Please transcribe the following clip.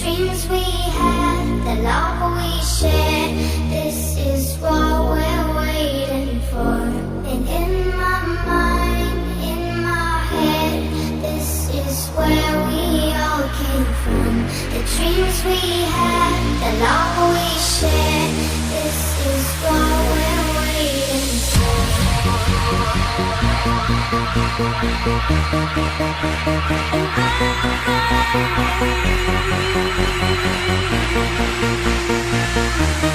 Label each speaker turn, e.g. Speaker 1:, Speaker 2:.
Speaker 1: dreams we had, the love we shared, this is what we're waiting for. And in my mind, in my head, this is where we all came from. The dreams we had, the love we shared, this is what we're waiting for. And